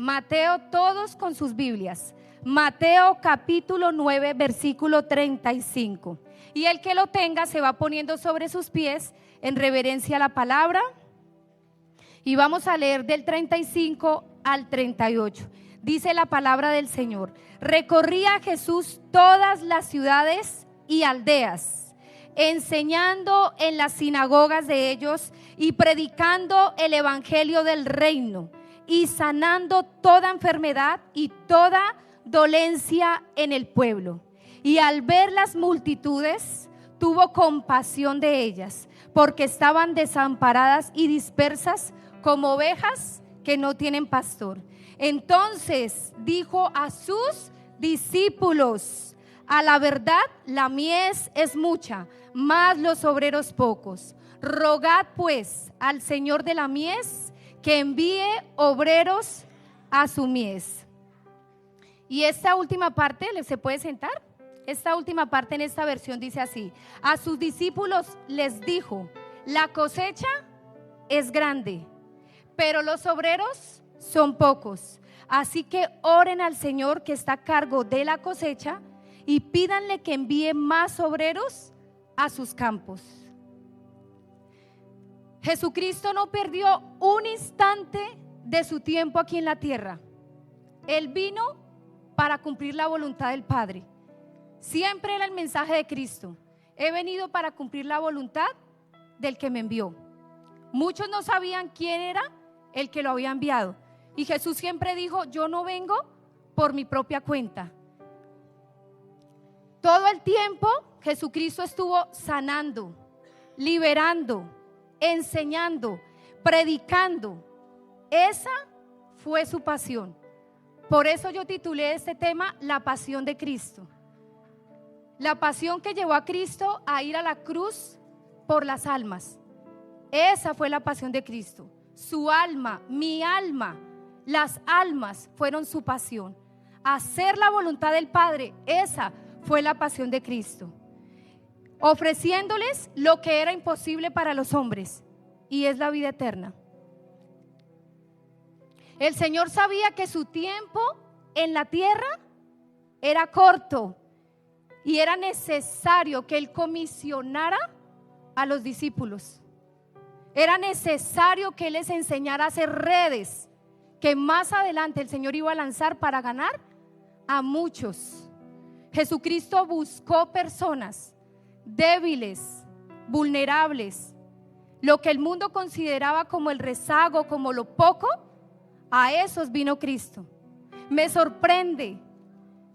Mateo, todos con sus Biblias. Mateo capítulo 9, versículo 35. Y el que lo tenga se va poniendo sobre sus pies en reverencia a la palabra. Y vamos a leer del 35 al 38. Dice la palabra del Señor: recorría Jesús todas las ciudades y aldeas, enseñando en las sinagogas de ellos y predicando el evangelio del reino y sanando toda enfermedad y toda dolencia en el pueblo. Y al ver las multitudes, tuvo compasión de ellas, porque estaban desamparadas y dispersas como ovejas que no tienen pastor. Entonces dijo a sus discípulos: a la verdad, la mies es mucha, mas los obreros pocos. Rogad pues al Señor de la mies que envíe obreros a su mies. Y esta última parte, ¿se puede sentar? Esta última parte en esta versión dice así: a sus discípulos les dijo: la cosecha es grande, pero los obreros son pocos. Así que oren al Señor que está a cargo de la cosecha y pídanle que envíe más obreros a sus campos. Jesucristo no perdió un instante de su tiempo aquí en la tierra. Él vino para cumplir la voluntad del Padre. Siempre era el mensaje de Cristo: he venido para cumplir la voluntad del que me envió. Muchos no sabían quién era el que lo había enviado, y Jesús siempre dijo: yo no vengo por mi propia cuenta. Todo el tiempo Jesucristo estuvo sanando, liberando, enseñando, predicando. Esa fue su pasión. Por eso yo titulé este tema La pasión de Cristo. La pasión que llevó a Cristo a ir a la cruz por las almas. Esa fue la pasión de Cristo. Su alma, mi alma, las almas fueron su pasión. Hacer la voluntad del Padre, esa fue la pasión de Cristo. Ofreciéndoles lo que era imposible para los hombres, y es la vida eterna. El Señor sabía que su tiempo en la tierra era corto y era necesario que Él comisionara a los discípulos. Era necesario que Él les enseñara a hacer redes que más adelante el Señor iba a lanzar para ganar a muchos. Jesucristo buscó personas débiles, vulnerables, lo que el mundo consideraba como el rezago, como lo poco. A esos vino Cristo. Me sorprende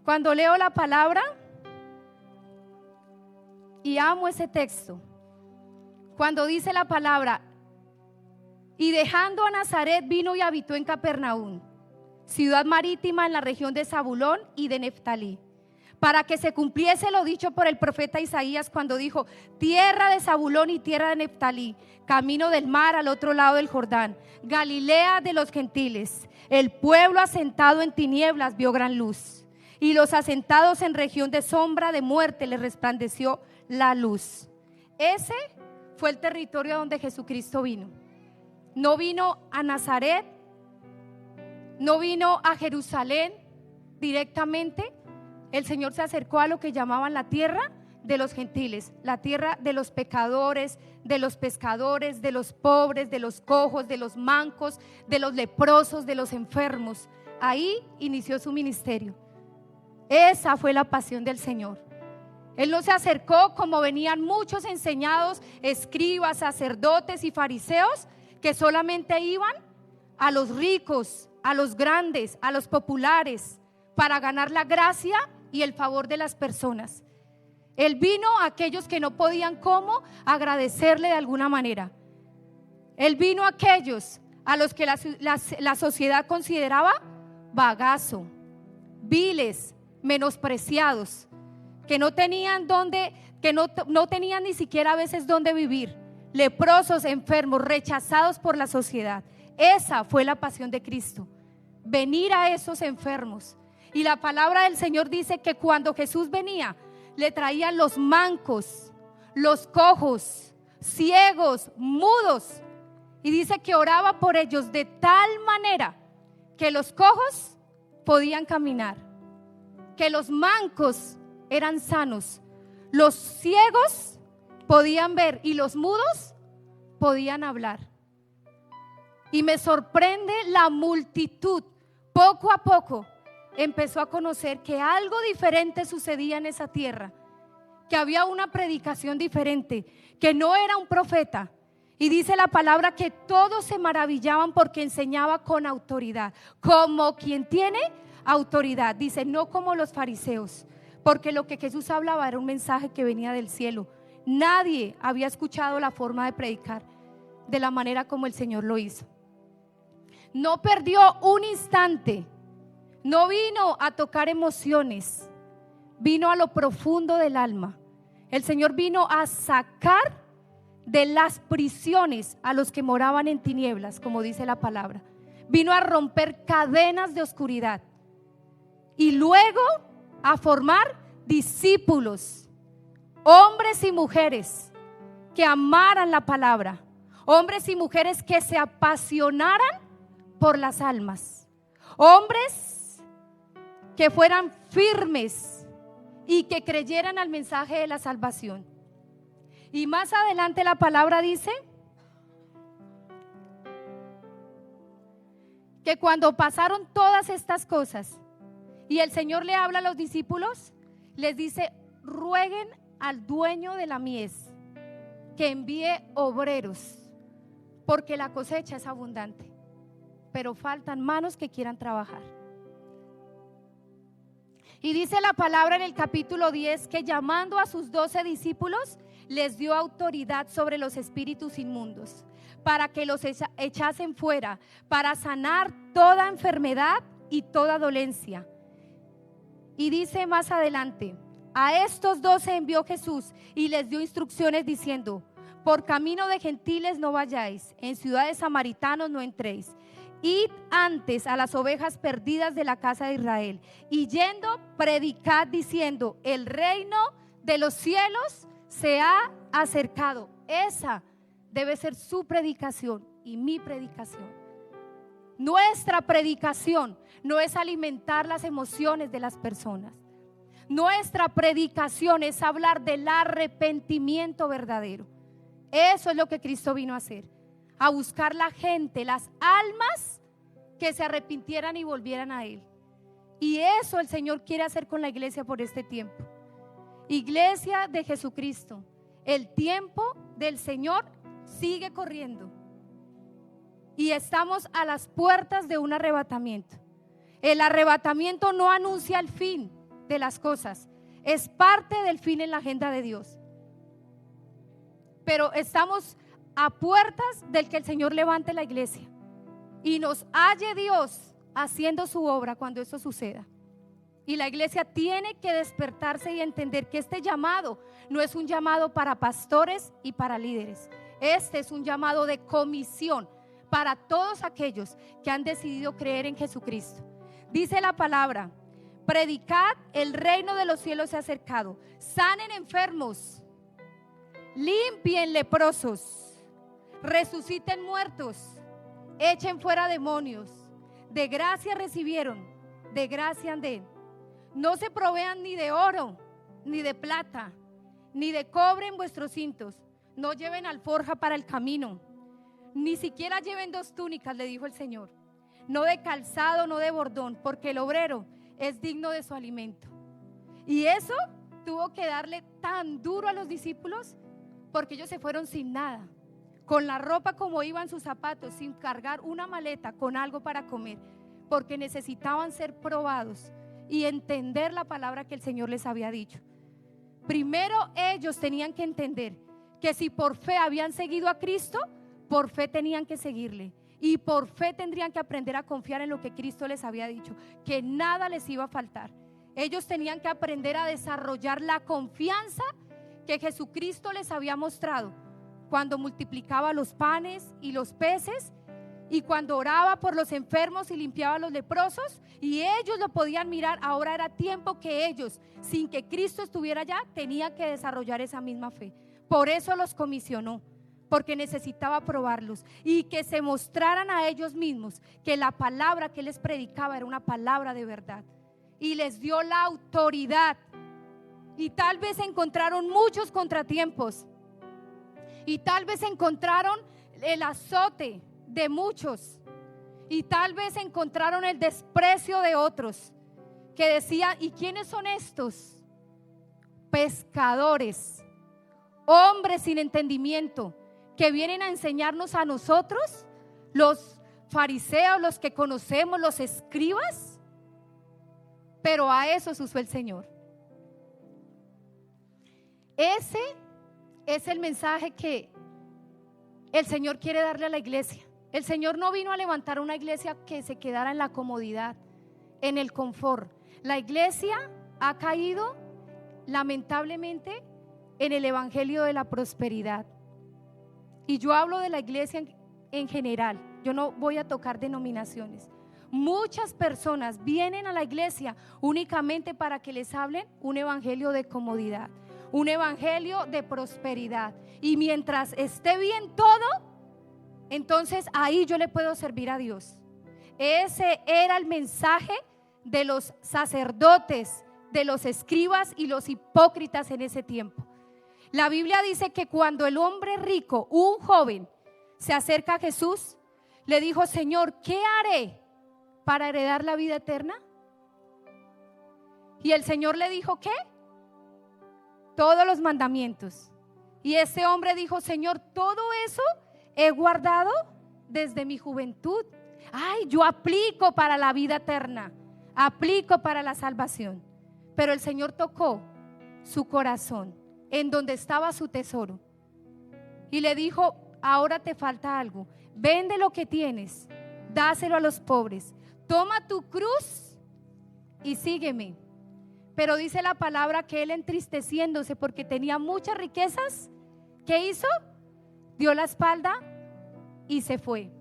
cuando leo la palabra y amo ese texto. Cuando dice la palabra: y dejando a Nazaret vino y habitó en Capernaum, ciudad marítima en la región de Zabulón y de Neftalí, para que se cumpliese lo dicho por el profeta Isaías cuando dijo: tierra de Zabulón y tierra de Neftalí, camino del mar al otro lado del Jordán, Galilea de los gentiles. El pueblo asentado en tinieblas vio gran luz, y los asentados en región de sombra de muerte les resplandeció la luz. Ese fue el territorio donde Jesucristo vino. No vino a Nazaret, no vino a Jerusalén directamente. El Señor se acercó a lo que llamaban la tierra de los gentiles, la tierra de los pecadores, de los pescadores, de los pobres, de los cojos, de los mancos, de los leprosos, de los enfermos. Ahí inició su ministerio. Esa fue la pasión del Señor. Él no se acercó como venían muchos enseñados, escribas, sacerdotes y fariseos, que solamente iban a los ricos, a los grandes, a los populares, para ganar la gracia y el favor de las personas. Él vino a aquellos que no podían agradecerle de alguna manera. Él vino a aquellos a los que la sociedad consideraba bagazo, viles, menospreciados, que no tenían no tenían ni siquiera a veces dónde vivir, leprosos, enfermos, rechazados por la sociedad. Esa fue la pasión de Cristo, venir a esos enfermos. Y la palabra del Señor dice que cuando Jesús venía, le traían los mancos, los cojos, ciegos, mudos, y dice que oraba por ellos de tal manera que los cojos podían caminar, que los mancos eran sanos, los ciegos podían ver y los mudos podían hablar. Y me sorprende la multitud, poco a poco empezó a conocer que algo diferente sucedía en esa tierra, que había una predicación diferente, que no era un profeta. Y dice la palabra que todos se maravillaban porque enseñaba con autoridad, como quien tiene autoridad. Dice, no como los fariseos, porque lo que Jesús hablaba era un mensaje que venía del cielo. Nadie había escuchado la forma de predicar de la manera como el Señor lo hizo. No perdió un instante, no vino a tocar emociones, vino a lo profundo del alma. El Señor vino a sacar de las prisiones a los que moraban en tinieblas, como dice la palabra. Vino a romper cadenas de oscuridad y luego a formar discípulos, hombres y mujeres que amaran la palabra, hombres y mujeres que se apasionaran por las almas, hombres que fueran firmes y que creyeran al mensaje de la salvación. Y más adelante la palabra dice que cuando pasaron todas estas cosas y el Señor le habla a los discípulos, les dice: rueguen al dueño de la mies que envíe obreros, porque la cosecha es abundante, pero faltan manos que quieran trabajar. Y dice la palabra en el capítulo 10 que llamando a sus 12 discípulos les dio autoridad sobre los espíritus inmundos para que los echasen fuera, para sanar toda enfermedad y toda dolencia. Y dice más adelante: a estos 12 envió Jesús y les dio instrucciones diciendo: por camino de gentiles no vayáis, en ciudades samaritanos no entréis. Id antes a las ovejas perdidas de la casa de Israel, y yendo predicad diciendo: el reino de los cielos se ha acercado. Esa debe ser su predicación y mi predicación. Nuestra predicación no es alimentar las emociones de las personas. Nuestra predicación es hablar del arrepentimiento verdadero. Eso es lo que Cristo vino a hacer, a buscar la gente, las almas que se arrepintieran y volvieran a Él. Y eso el Señor quiere hacer con la iglesia por este tiempo. Iglesia de Jesucristo, el tiempo del Señor sigue corriendo y estamos a las puertas de un arrebatamiento. El arrebatamiento no anuncia el fin de las cosas, es parte del fin en la agenda de Dios. Pero estamos a puertas del que el Señor levante la iglesia y nos halle Dios haciendo su obra cuando eso suceda. Y la iglesia tiene que despertarse y entender que este llamado no es un llamado para pastores y para líderes. Este es un llamado de comisión para todos aquellos que han decidido creer en Jesucristo. Dice la palabra: predicad, el reino de los cielos se ha acercado. Sanen enfermos, limpien leprosos, resuciten muertos, echen fuera demonios. De gracia recibieron, de gracia anden. No se provean ni de oro, ni de plata, ni de cobre en vuestros cintos. No lleven alforja para el camino, ni siquiera lleven 2 túnicas, le dijo el Señor. No de calzado, no de bordón, porque el obrero es digno de su alimento. Y eso tuvo que darle tan duro a los discípulos, porque ellos se fueron sin nada, con la ropa como iban, sus zapatos, sin cargar una maleta con algo para comer, porque necesitaban ser probados y entender la palabra que el Señor les había dicho. Primero ellos tenían que entender que si por fe habían seguido a Cristo, por fe tenían que seguirle, y por fe tendrían que aprender a confiar en lo que Cristo les había dicho, que nada les iba a faltar. Ellos tenían que aprender a desarrollar la confianza que Jesucristo les había mostrado cuando multiplicaba los panes y los peces, y cuando oraba por los enfermos y limpiaba a los leprosos, y ellos lo podían mirar. Ahora era tiempo que ellos, sin que Cristo estuviera allá, tenían que desarrollar esa misma fe. Por eso los comisionó, porque necesitaba probarlos y que se mostraran a ellos mismos que la palabra que Él les predicaba era una palabra de verdad. Y les dio la autoridad. Y tal vez encontraron muchos contratiempos. Y tal vez encontraron el azote de muchos. Y tal vez encontraron el desprecio de otros que decían: ¿y quiénes son estos? Pescadores, hombres sin entendimiento, que vienen a enseñarnos a nosotros, los fariseos, los que conocemos, los escribas. Pero a esos usó el Señor. Ese es el mensaje que el Señor quiere darle a la iglesia. El Señor no vino a levantar una iglesia que se quedara en la comodidad, en el confort. La iglesia ha caído lamentablemente en el evangelio de la prosperidad. Y yo hablo de la iglesia en general. Yo no voy a tocar denominaciones. Muchas personas vienen a la iglesia únicamente para que les hablen un evangelio de comodidad, un evangelio de prosperidad. Y mientras esté bien todo, entonces ahí yo le puedo servir a Dios. Ese era el mensaje de los sacerdotes, de los escribas y los hipócritas en ese tiempo. La Biblia dice que cuando el hombre rico, un joven, se acerca a Jesús, le dijo: Señor, ¿qué haré para heredar la vida eterna? Y el Señor le dijo: ¿qué? Todos los mandamientos. Y ese hombre dijo: Señor, todo eso he guardado desde mi juventud. Ay, yo aplico para la vida eterna, aplico para la salvación. Pero el Señor tocó su corazón, en donde estaba su tesoro, y le dijo: ahora te falta algo. Vende lo que tienes, dáselo a los pobres, toma tu cruz y sígueme. Pero dice la palabra que él, entristeciéndose porque tenía muchas riquezas, ¿qué hizo? Dio la espalda y se fue.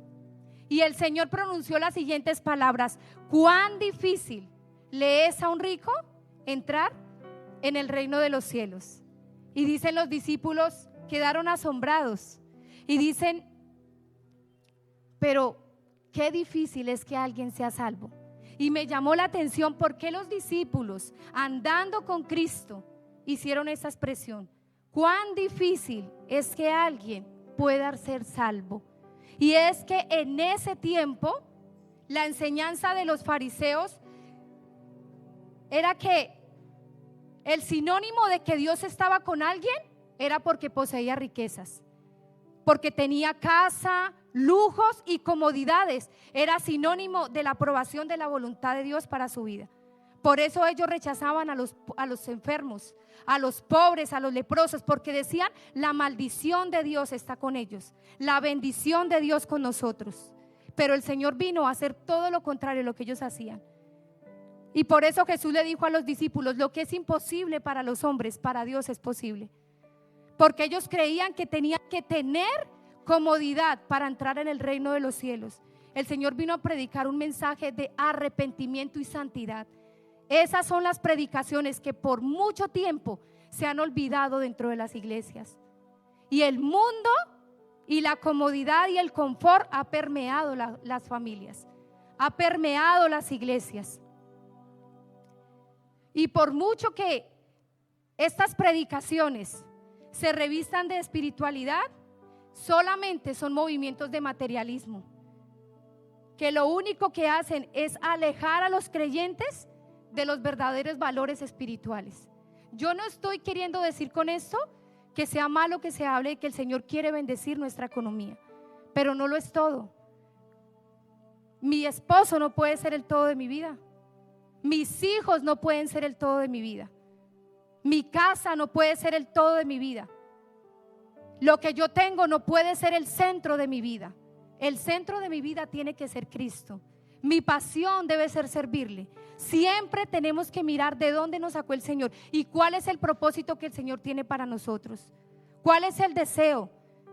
Y el Señor pronunció las siguientes palabras: cuán difícil le es a un rico entrar en el reino de los cielos. Y dicen los discípulos, quedaron asombrados y dicen: pero qué difícil es que alguien sea salvo. Y me llamó la atención por qué los discípulos, andando con Cristo, hicieron esa expresión: cuán difícil es que alguien pueda ser salvo. Y es que en ese tiempo la enseñanza de los fariseos era que el sinónimo de que Dios estaba con alguien era porque poseía riquezas, porque tenía casa, lujos y comodidades. Era sinónimo de la aprobación de la voluntad de Dios para su vida. Por eso ellos rechazaban a los enfermos, a los pobres, a los leprosos, porque decían: la maldición de Dios está con ellos, la bendición de Dios con nosotros. Pero el Señor vino a hacer todo lo contrario de lo que ellos hacían. Y por eso Jesús le dijo a los discípulos: lo que es imposible para los hombres, para Dios es posible. Porque ellos creían que tenían que tener comodidad para entrar en el reino de los cielos. El Señor vino a predicar un mensaje de arrepentimiento y santidad. Esas son las predicaciones que por mucho tiempo se han olvidado dentro de las iglesias. Y el mundo y la comodidad y el confort ha permeado las familias, ha permeado las iglesias. Y por mucho que estas predicaciones se revistan de espiritualidad, solamente son movimientos de materialismo, que lo único que hacen es alejar a los creyentes de los verdaderos valores espirituales. Yo no estoy queriendo decir con esto que sea malo que se hable de que el Señor quiere bendecir nuestra economía, pero no lo es todo. Mi esposo no puede ser el todo de mi vida. Mis hijos no pueden ser el todo de mi vida. Mi casa no puede ser el todo de mi vida. Lo que yo tengo no puede ser el centro de mi vida. El centro de mi vida tiene que ser Cristo. Mi pasión debe ser servirle. Siempre tenemos que mirar de dónde nos sacó el Señor y cuál es el propósito que el Señor tiene para nosotros. ¿Cuál es el deseo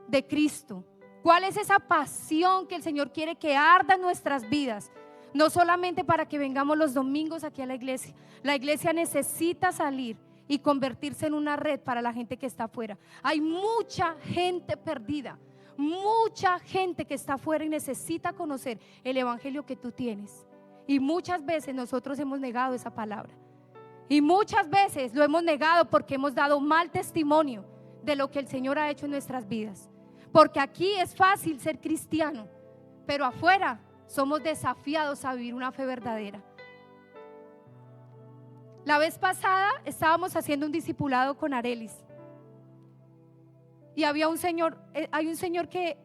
de Cristo? ¿Cuál es esa pasión que el Señor quiere que arda en nuestras vidas? No solamente para que vengamos los domingos aquí a la iglesia. La iglesia necesita salir y convertirse en una red para la gente que está afuera. Hay mucha gente perdida, mucha gente que está afuera y necesita conocer el evangelio que tú tienes. Y muchas veces nosotros hemos negado esa palabra. Y muchas veces lo hemos negado porque hemos dado mal testimonio de lo que el Señor ha hecho en nuestras vidas. Porque aquí es fácil ser cristiano, pero afuera somos desafiados a vivir una fe verdadera. La vez pasada estábamos haciendo un discipulado con Arelis. Y hay un señor que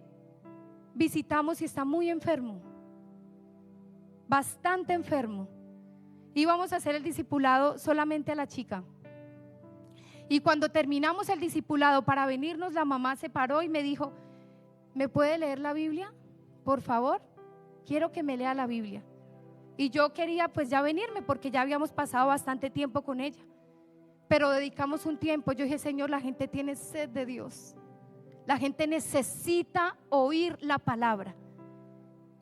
visitamos y está muy enfermo, bastante enfermo. Íbamos a hacer el discipulado solamente a la chica. Y cuando terminamos el discipulado para venirnos, la mamá se paró y me dijo: ¿me puede leer la Biblia? Por favor, quiero que me lea la Biblia. Y yo quería pues ya venirme porque ya habíamos pasado bastante tiempo con ella. Pero dedicamos un tiempo. Yo dije: Señor, la gente tiene sed de Dios. La gente necesita oír la palabra.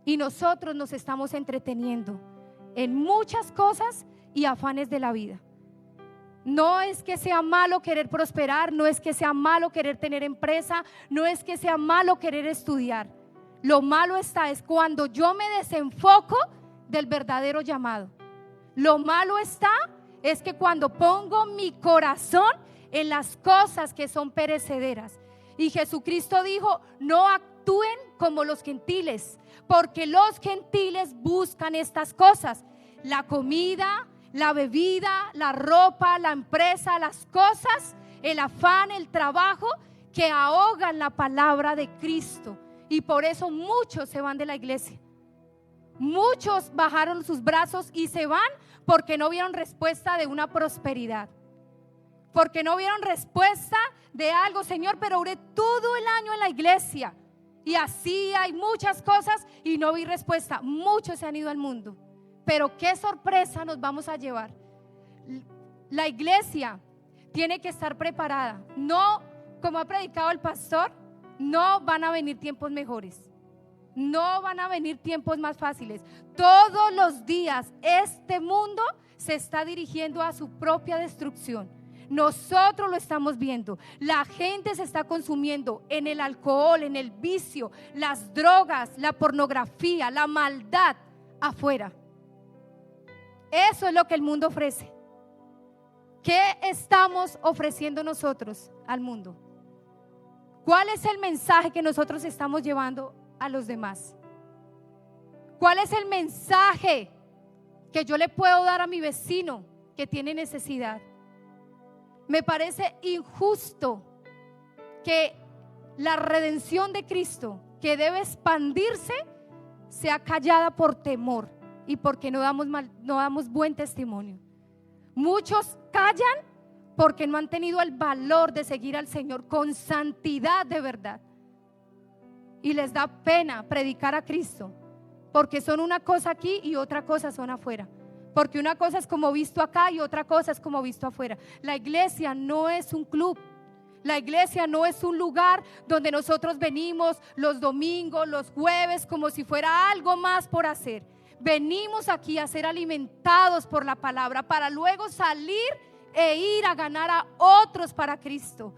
Y nosotros nos estamos entreteniendo en muchas cosas y afanes de la vida. No es que sea malo querer prosperar, no es que sea malo querer tener empresa, no es que sea malo querer estudiar. Lo malo es cuando yo me desenfoco del verdadero llamado. Lo malo es que cuando pongo mi corazón en las cosas que son perecederas. Y Jesucristo dijo: no actúen como los gentiles, porque los gentiles buscan estas cosas: la comida, la bebida, la ropa, la empresa, las cosas, el afán, el trabajo, que ahogan la palabra de Cristo. Y por eso muchos se van de la iglesia. Muchos bajaron sus brazos y se van porque no vieron respuesta de una prosperidad, porque no vieron respuesta de algo. Señor, pero oré todo el año en la iglesia y así hay muchas cosas y no vi respuesta. Muchos se han ido al mundo, pero qué sorpresa nos vamos a llevar. La iglesia tiene que estar preparada. No, como ha predicado el pastor, no van a venir tiempos mejores. No van a venir tiempos más fáciles. Todos los días este mundo se está dirigiendo a su propia destrucción. Nosotros lo estamos viendo. La gente se está consumiendo en el alcohol, en el vicio, las drogas, la pornografía, la maldad afuera. Eso es lo que el mundo ofrece. ¿Qué estamos ofreciendo nosotros al mundo? ¿Cuál es el mensaje que nosotros estamos llevando a los demás? ¿Cuál es el mensaje que yo le puedo dar a mi vecino que tiene necesidad? Me parece injusto que la redención de Cristo, que debe expandirse, sea callada por temor y porque no damos buen testimonio. Muchos callan porque no han tenido el valor de seguir al Señor con santidad de verdad. Y les da pena predicar a Cristo, porque son una cosa aquí y otra cosa son afuera. Porque una cosa es como visto acá y otra cosa es como visto afuera. La iglesia no es un club. La iglesia no es un lugar donde nosotros venimos los domingos, los jueves, como si fuera algo más por hacer. Venimos aquí a ser alimentados por la palabra para luego salir e ir a ganar a otros para Cristo.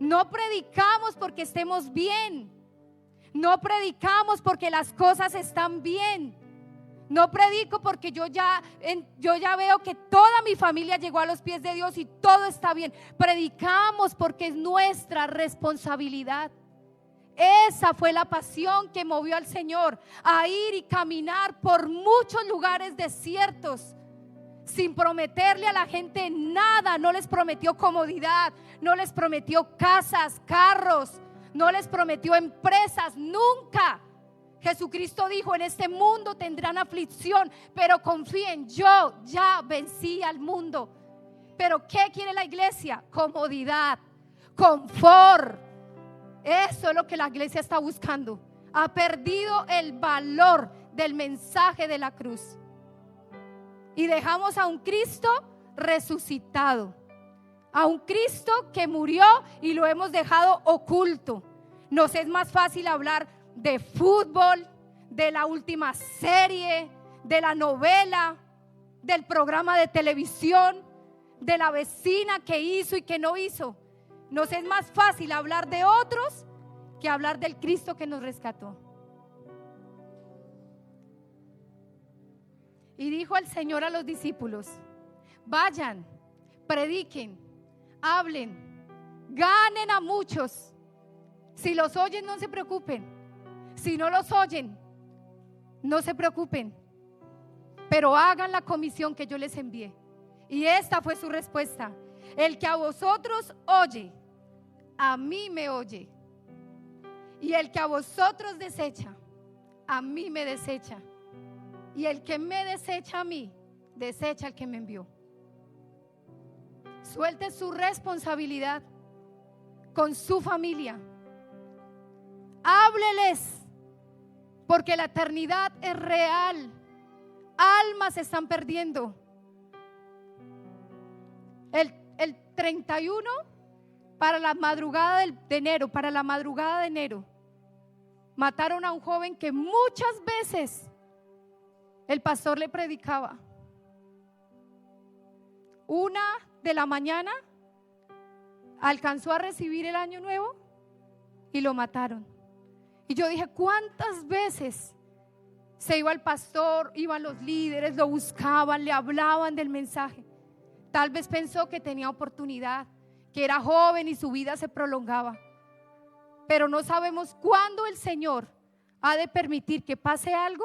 No predicamos porque estemos bien. No predicamos porque las cosas están bien. No predico porque yo ya veo que toda mi familia llegó a los pies de Dios y todo está bien. Predicamos porque es nuestra responsabilidad. Esa fue la pasión que movió al Señor a ir y caminar por muchos lugares desiertos sin prometerle a la gente nada. No les prometió comodidad, no les prometió casas, carros, no les prometió empresas, nunca. Jesucristo dijo: en este mundo tendrán aflicción, pero confíen, yo ya vencí al mundo. Pero ¿qué quiere la iglesia? Comodidad, confort. Eso es lo que la iglesia está buscando. Ha perdido el valor del mensaje de la cruz. Y dejamos a un Cristo resucitado, a un Cristo que murió y lo hemos dejado oculto. Nos es más fácil hablar de fútbol, de la última serie, de la novela, del programa de televisión, de la vecina que hizo y que no hizo. Nos es más fácil hablar de otros que hablar del Cristo que nos rescató. Y dijo el Señor a los discípulos: vayan, prediquen, hablen, ganen a muchos. Si los oyen, no se preocupen. Si no los oyen, no se preocupen. Pero hagan la comisión que yo les envié. Y esta fue su respuesta: el que a vosotros oye, a mí me oye. Y el que a vosotros desecha, a mí me desecha. Y el que me desecha a mí, desecha al que me envió. Suelte su responsabilidad con su familia. Hábleles, porque la eternidad es real. Almas se están perdiendo. El 31 para la madrugada de enero, mataron a un joven que muchas veces el pastor le predicaba. 1 de la mañana alcanzó a recibir el año nuevo y lo mataron. Y yo dije: ¿cuántas veces se iba el pastor, iban los líderes, lo buscaban, le hablaban del mensaje? Tal vez pensó que tenía oportunidad, que era joven y su vida se prolongaba. Pero no sabemos cuándo el Señor ha de permitir que pase algo.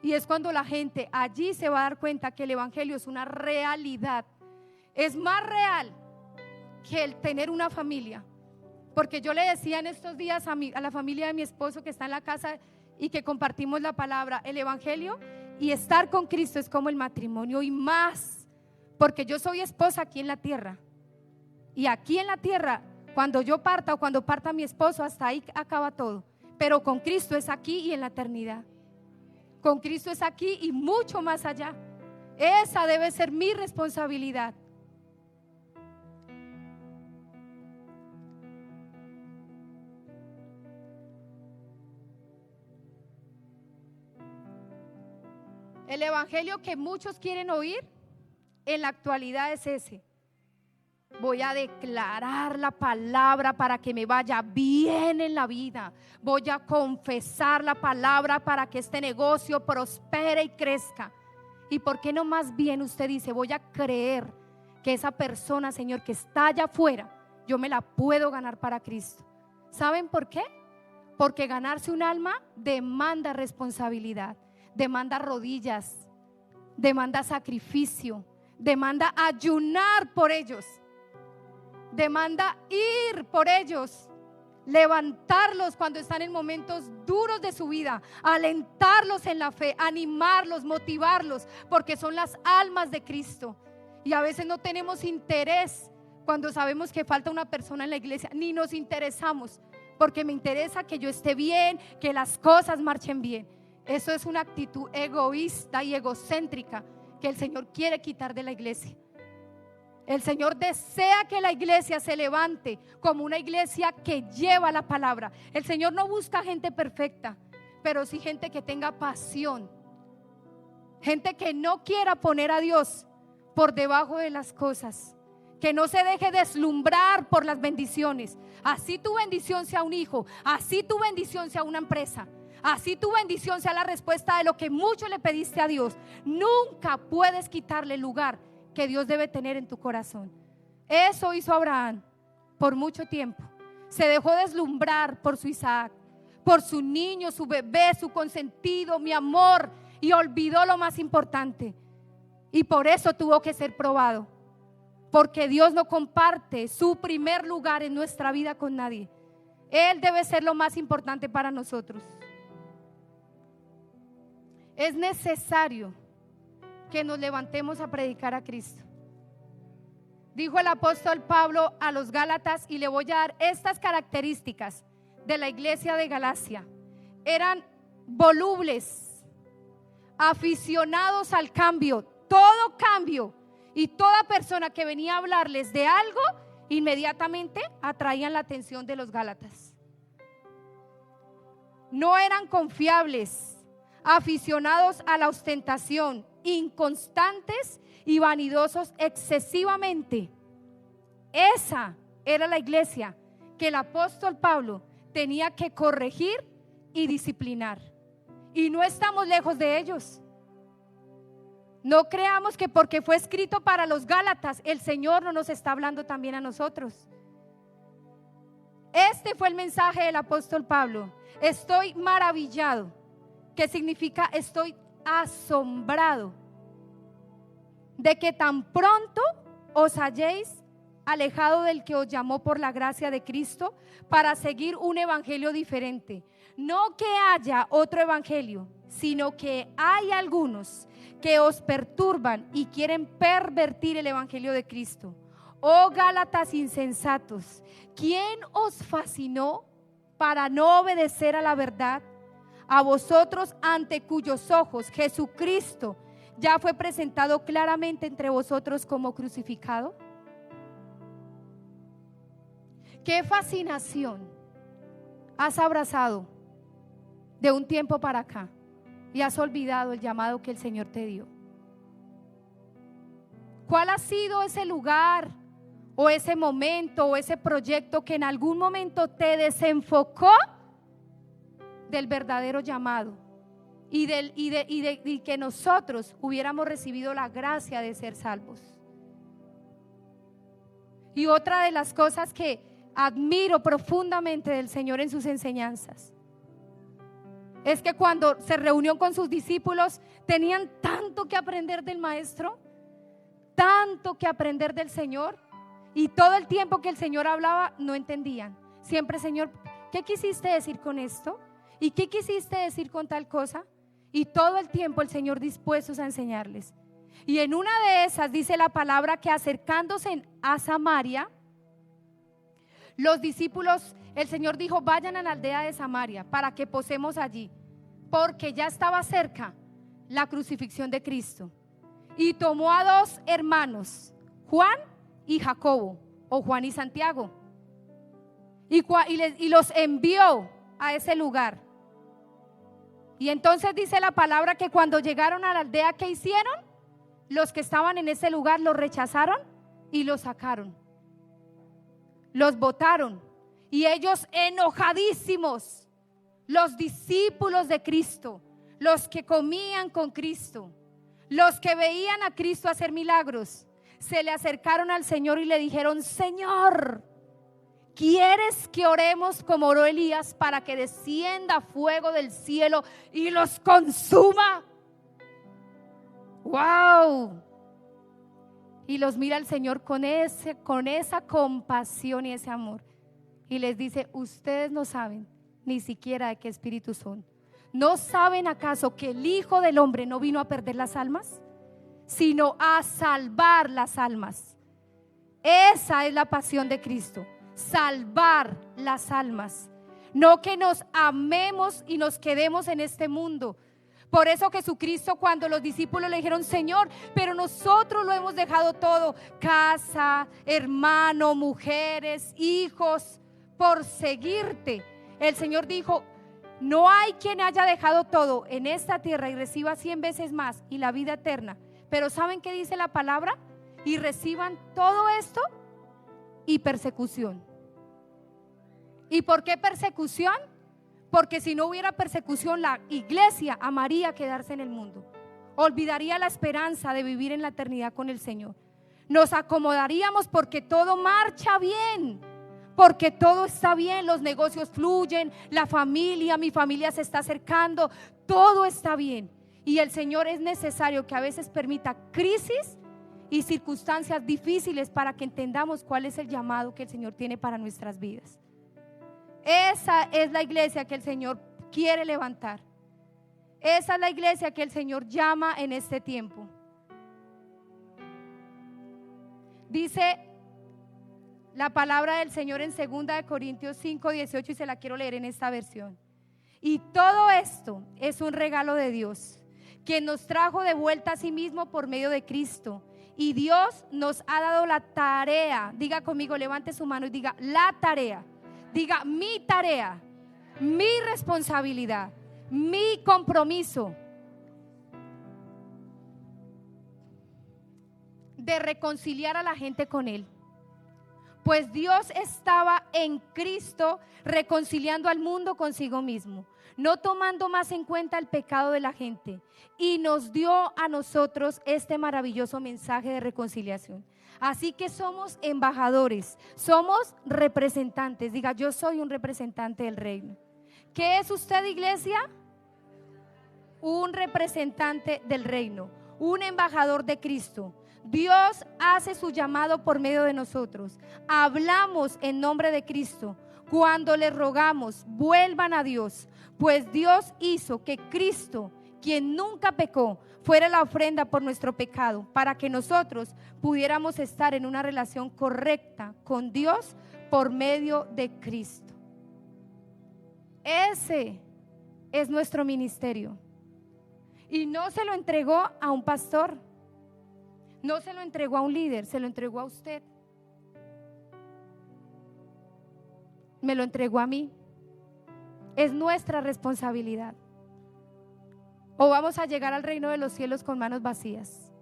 Y es cuando la gente allí se va a dar cuenta que el evangelio es una realidad. Es más real que el tener una familia. Porque yo le decía en estos días a la familia de mi esposo que está en la casa y que compartimos la palabra, el evangelio y estar con Cristo es como el matrimonio y más. Porque yo soy esposa aquí en la tierra. Y aquí en la tierra, cuando yo parta o cuando parta mi esposo, hasta ahí acaba todo. Pero con Cristo es aquí y en la eternidad. Con Cristo es aquí y mucho más allá. Esa debe ser mi responsabilidad. El evangelio que muchos quieren oír en la actualidad es ese: voy a declarar la palabra para que me vaya bien en la vida. Voy a confesar la palabra para que este negocio prospere y crezca. ¿Y por qué no más bien usted dice: voy a creer que esa persona, Señor, que está allá afuera, yo me la puedo ganar para Cristo? ¿Saben por qué? Porque ganarse un alma demanda responsabilidad, demanda rodillas, demanda sacrificio, demanda ayunar por ellos, demanda ir por ellos, levantarlos cuando están en momentos duros de su vida, alentarlos en la fe, animarlos, motivarlos, porque son las almas de Cristo. Y a veces no tenemos interés cuando sabemos que falta una persona en la iglesia, ni nos interesamos, porque me interesa que yo esté bien, que las cosas marchen bien. Eso es una actitud egoísta y egocéntrica que el Señor quiere quitar de la iglesia. El Señor desea que la iglesia se levante como una iglesia que lleva la palabra. El Señor no busca gente perfecta, pero sí gente que tenga pasión, gente que no quiera poner a Dios por debajo de las cosas, que no se deje deslumbrar por las bendiciones. Así tu bendición sea un hijo, así tu bendición sea una empresa, así tu bendición sea la respuesta de lo que mucho le pediste a Dios. Nunca puedes quitarle el lugar que Dios debe tener en tu corazón. Eso hizo Abraham por mucho tiempo. Se dejó deslumbrar por su Isaac, por su niño, su bebé, su consentido, mi amor, y olvidó lo más importante. Y por eso tuvo que ser probado, porque Dios no comparte su primer lugar en nuestra vida con nadie. Él debe ser lo más importante para nosotros. Es necesario que nos levantemos a predicar a Cristo. Dijo el apóstol Pablo a los Gálatas, y le voy a dar estas características de la iglesia de Galacia: eran volubles, aficionados al cambio, todo cambio, y toda persona que venía a hablarles de algo inmediatamente atraían la atención de los Gálatas. No eran confiables, aficionados a la ostentación, inconstantes y vanidosos excesivamente. Esa era la iglesia que el apóstol Pablo tenía que corregir y disciplinar. Y no estamos lejos de ellos. No creamos que porque fue escrito para los Gálatas, el Señor no nos está hablando también a nosotros. Este fue el mensaje del apóstol Pablo. Estoy maravillado, que significa estoy asombrado de que tan pronto os halléis alejado del que os llamó por la gracia de Cristo para seguir un evangelio diferente. No que haya otro evangelio, sino que hay algunos que os perturban y quieren pervertir el evangelio de Cristo. Oh Gálatas insensatos, ¿quién os fascinó para no obedecer a la verdad? A vosotros, ante cuyos ojos Jesucristo ya fue presentado claramente entre vosotros como crucificado. ¿Qué fascinación has abrazado de un tiempo para acá y has olvidado el llamado que el Señor te dio? ¿Cuál ha sido ese lugar o ese momento o ese proyecto que en algún momento te desenfocó del verdadero llamado y que nosotros hubiéramos recibido la gracia de ser salvos? Y otra de las cosas que admiro profundamente del Señor en sus enseñanzas es que cuando se reunió con sus discípulos tenían tanto que aprender del maestro, tanto que aprender del Señor, y todo el tiempo que el Señor hablaba no entendían. Siempre: Señor, ¿qué quisiste decir con esto? ¿Y qué quisiste decir con tal cosa? Y todo el tiempo el Señor dispuestos a enseñarles. Y en una de esas dice la palabra que acercándose a Samaria, los discípulos, el Señor dijo: vayan a la aldea de Samaria para que posemos allí, porque ya estaba cerca la crucifixión de Cristo. Y tomó a dos hermanos, Juan y Jacobo, o Juan y Santiago, y los envió a ese lugar. Y entonces dice la palabra que cuando llegaron a la aldea, ¿qué hicieron? Los que estaban en ese lugar los rechazaron y los sacaron, los botaron. Y ellos enojadísimos, los discípulos de Cristo, los que comían con Cristo, los que veían a Cristo hacer milagros, se le acercaron al Señor y le dijeron: Señor, ¿quieres que oremos como oró Elías para que descienda fuego del cielo y los consuma? ¡Wow! Y los mira el Señor con esa compasión y ese amor, y les dice: ustedes no saben ni siquiera de qué espíritu son. ¿No saben acaso que el Hijo del Hombre no vino a perder las almas, sino a salvar las almas? Esa es la pasión de Cristo, salvar las almas, no que nos amemos y nos quedemos en este mundo. Por eso Jesucristo, cuando los discípulos le dijeron: Señor, pero nosotros lo hemos dejado todo, casa, hermano, mujeres, hijos, por seguirte, el Señor dijo: no hay quien haya dejado todo en esta tierra y reciba 100 veces más y la vida eterna. Pero ¿saben qué dice la palabra? Y reciban todo esto y persecución. ¿Y por qué persecución? Porque si no hubiera persecución, la iglesia amaría quedarse en el mundo, olvidaría la esperanza de vivir en la eternidad con el Señor. Nos acomodaríamos porque todo marcha bien, porque todo está bien, los negocios fluyen, la familia, mi familia se está acercando, todo está bien. Y el Señor es necesario que a veces permita crisis y circunstancias difíciles para que entendamos cuál es el llamado que el Señor tiene para nuestras vidas. Esa es la iglesia que el Señor quiere levantar. Esa es la iglesia que el Señor llama en este tiempo. Dice la palabra del Señor en 2 Corintios 5:18, y se la quiero leer en esta versión. Y todo esto es un regalo de Dios, quien nos trajo de vuelta a sí mismo por medio de Cristo. Y Dios nos ha dado la tarea. Diga conmigo, levante su mano y diga: la tarea. Diga: mi tarea, mi responsabilidad, mi compromiso. de reconciliar a la gente con Él. Pues Dios estaba en Cristo reconciliando al mundo consigo mismo, no tomando más en cuenta el pecado de la gente, y nos dio a nosotros este maravilloso mensaje de reconciliación. Así que somos embajadores, somos representantes. Diga, yo soy un representante del reino. ¿Qué es usted, iglesia? Un representante del reino, un embajador de Cristo. Dios hace su llamado por medio de nosotros. Hablamos en nombre de Cristo. Cuando les rogamos, vuelvan a Dios, pues Dios hizo que Cristo, quien nunca pecó, fuera la ofrenda por nuestro pecado, para que nosotros pudiéramos estar en una relación correcta con Dios por medio de Cristo. Ese es nuestro ministerio. Y no se lo entregó a un pastor, no se lo entregó a un líder, se lo entregó a usted. Me lo entregó a mí. Es nuestra responsabilidad. O vamos a llegar al reino de los cielos con manos vacías.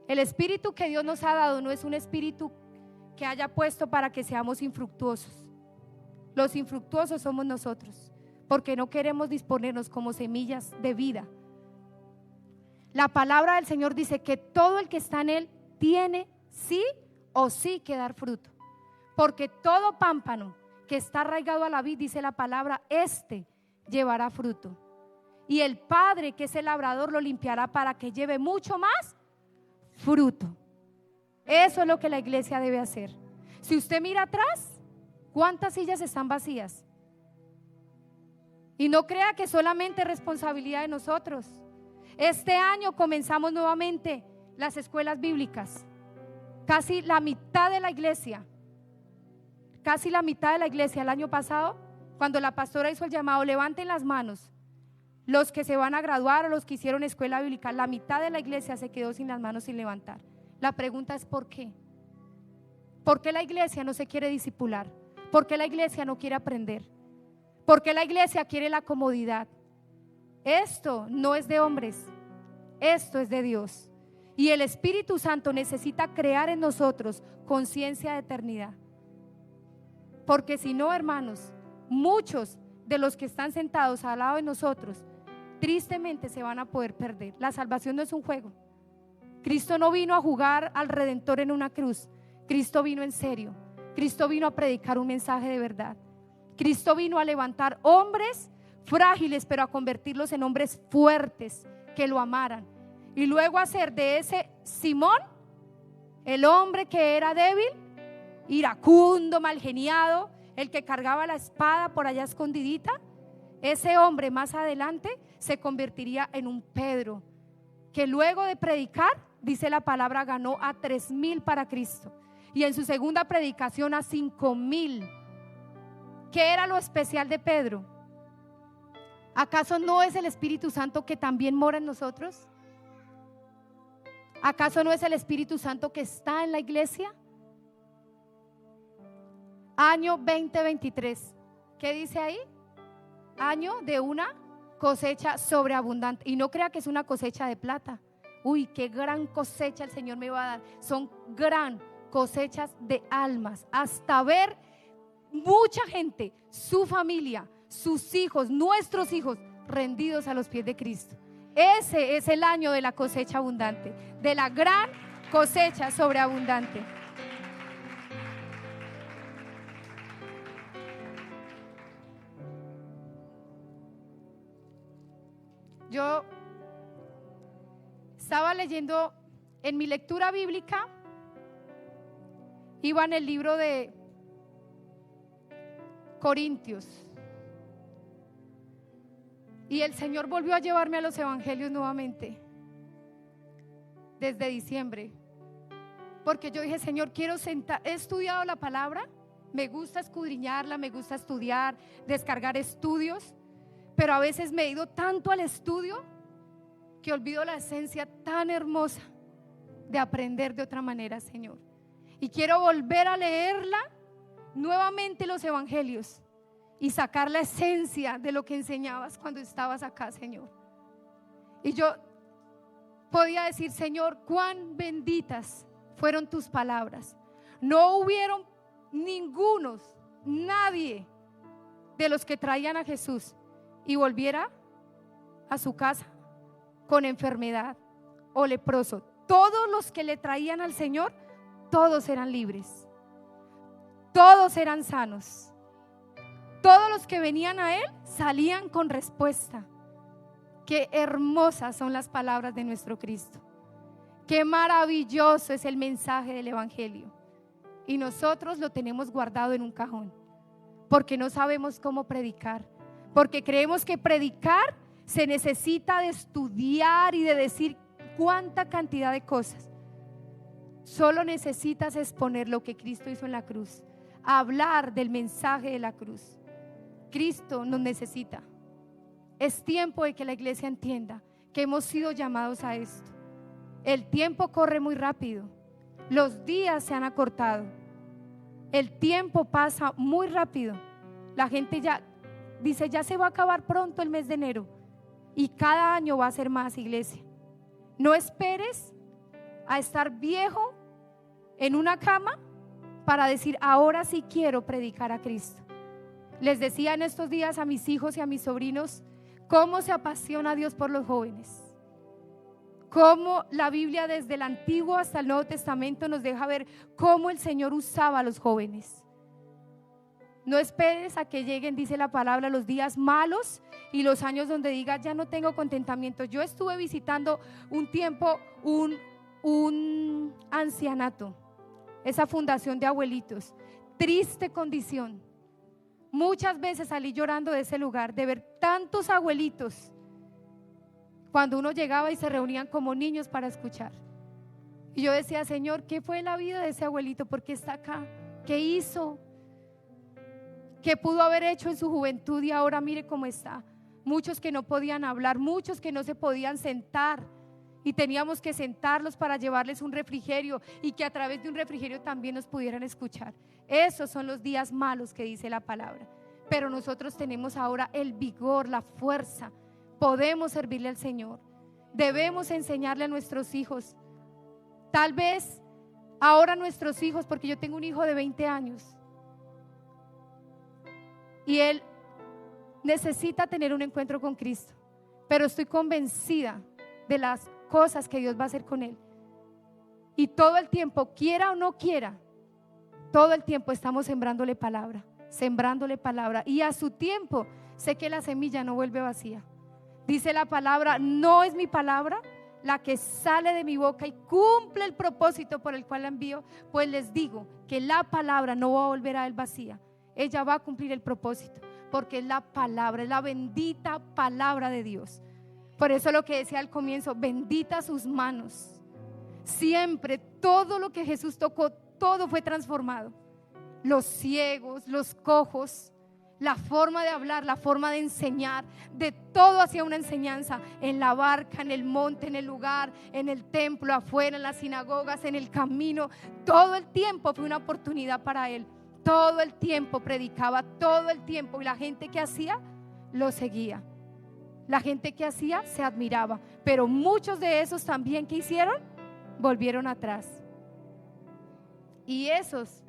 El espíritu que Dios nos ha dado no es un espíritu que haya puesto para que seamos infructuosos. Los infructuosos somos nosotros, porque no queremos disponernos como semillas de vida. La palabra del Señor dice que todo el que está en Él tiene sí o sí que dar fruto, porque todo pámpano que está arraigado a la vid, dice la palabra, llevará fruto. Y el Padre, que es el labrador, lo limpiará para que lleve mucho más fruto. Eso es lo que la iglesia debe hacer. Si usted mira atrás, ¿cuántas sillas están vacías? Y no crea que solamente es responsabilidad de nosotros. Este año comenzamos nuevamente las escuelas bíblicas. Casi la mitad de la iglesia el año pasado, cuando la pastora hizo el llamado, levanten las manos los que se van a graduar o los que hicieron escuela bíblica, la mitad de la iglesia se quedó sin las manos sin levantar. La pregunta es ¿por qué? ¿Por qué la iglesia no se quiere discipular? ¿Por qué la iglesia no quiere aprender? ¿Por qué la iglesia quiere la comodidad? Esto no es de hombres, esto es de Dios. Y el Espíritu Santo necesita crear en nosotros conciencia de eternidad. Porque si no, hermanos, muchos de los que están sentados al lado de nosotros, tristemente se van a poder perder. La salvación no es un juego. Cristo no vino a jugar al Redentor en una cruz. Cristo vino en serio. Cristo vino a predicar un mensaje de verdad. Cristo vino a levantar hombres frágiles, pero a convertirlos en hombres fuertes que lo amaran. Y luego hacer de ese Simón, el hombre que era débil, iracundo, malgeniado, el que cargaba la espada por allá escondidita, ese hombre más adelante se convertiría en un Pedro, que luego de predicar, dice la palabra, ganó a 3,000 para Cristo. Y en su segunda predicación a 5,000. ¿Qué era lo especial de Pedro? ¿Acaso no es el Espíritu Santo que también mora en nosotros? ¿Acaso no es el Espíritu Santo que está en la iglesia? Año 2023. ¿Qué dice ahí? Año de una cosecha sobreabundante. Y no crea que es una cosecha de plata. Uy, qué gran cosecha el Señor me va a dar. Son gran cosechas de almas. Hasta ver mucha gente, su familia, sus hijos, nuestros hijos, rendidos a los pies de Cristo. Ese es el año de la cosecha abundante, de la gran cosecha sobreabundante. Yo estaba leyendo en mi lectura bíblica, iba en el libro de Corintios, y el Señor volvió a llevarme a los evangelios nuevamente desde diciembre, porque yo dije, Señor, quiero sentar, he estudiado la palabra, me gusta escudriñarla, me gusta estudiar, descargar estudios, pero a veces me he ido tanto al estudio que olvido la esencia tan hermosa de aprender de otra manera, Señor. Y quiero volver a leerla nuevamente, los evangelios, y sacar la esencia de lo que enseñabas cuando estabas acá, Señor. Y yo podía decir: Señor, cuán benditas fueron tus palabras. No hubieron nadie de los que traían a Jesús y volviera a su casa con enfermedad o leproso. Todos los que le traían al Señor, todos eran libres, todos eran sanos. Todos los que venían a Él salían con respuesta. Qué hermosas son las palabras de nuestro Cristo. Qué maravilloso es el mensaje del Evangelio. Y nosotros lo tenemos guardado en un cajón, porque no sabemos cómo predicar, porque creemos que predicar se necesita de estudiar y de decir cuánta cantidad de cosas. Solo necesitas exponer lo que Cristo hizo en la cruz, hablar del mensaje de la cruz. Cristo nos necesita. Es tiempo de que la iglesia entienda que hemos sido llamados a esto. El tiempo corre muy rápido, los días se han acortado, el tiempo pasa muy rápido. La gente ya dice: ya se va a acabar pronto el mes de enero, y cada año va a ser más, iglesia. No esperes a estar viejo en una cama para decir: ahora sí quiero predicar a Cristo. Les decía en estos días a mis hijos y a mis sobrinos cómo se apasiona Dios por los jóvenes, cómo la Biblia desde el Antiguo hasta el Nuevo Testamento nos deja ver cómo el Señor usaba a los jóvenes. No esperes a que lleguen, dice la palabra, los días malos y los años donde digas: ya no tengo contentamiento. Yo estuve visitando un tiempo un ancianato, esa fundación de abuelitos, triste condición. Muchas veces salí llorando de ese lugar, de ver tantos abuelitos, cuando uno llegaba y se reunían como niños para escuchar. Y yo decía: Señor, ¿qué fue la vida de ese abuelito? ¿Por qué está acá? ¿Qué hizo? ¿Qué pudo haber hecho en su juventud y ahora mire cómo está? Muchos que no podían hablar, muchos que no se podían sentar, y teníamos que sentarlos para llevarles un refrigerio, y que a través de un refrigerio también nos pudieran escuchar. Esos son los días malos que dice la palabra. Pero nosotros tenemos ahora el vigor, la fuerza. Podemos servirle al Señor. Debemos enseñarle a nuestros hijos. Tal vez ahora nuestros hijos, porque yo tengo un hijo de 20 años y él necesita tener un encuentro con Cristo, pero estoy convencida de las cosas que Dios va a hacer con él. Y todo el tiempo, quiera o no quiera, todo el tiempo estamos sembrándole palabra, y a su tiempo sé que la semilla no vuelve vacía. Dice la palabra: no es mi palabra la que sale de mi boca y cumple el propósito por el cual la envío. Pues les digo que la palabra no va a volver a él vacía, ella va a cumplir el propósito, porque es la palabra, es la bendita palabra de Dios. Por eso lo que decía al comienzo: bendita sus manos. Siempre todo lo que Jesús tocó, todo fue transformado. Los ciegos, los cojos, la forma de hablar, la forma de enseñar, de todo hacía una enseñanza. En la barca, en el monte, en el lugar, en el templo, afuera, en las sinagogas, en el camino. Todo el tiempo fue una oportunidad para él. Todo el tiempo predicaba, todo el tiempo. Y la gente que hacía, lo seguía. La gente que hacía, se admiraba. Pero muchos de esos también, ¿qué hicieron? Volvieron atrás. Y esos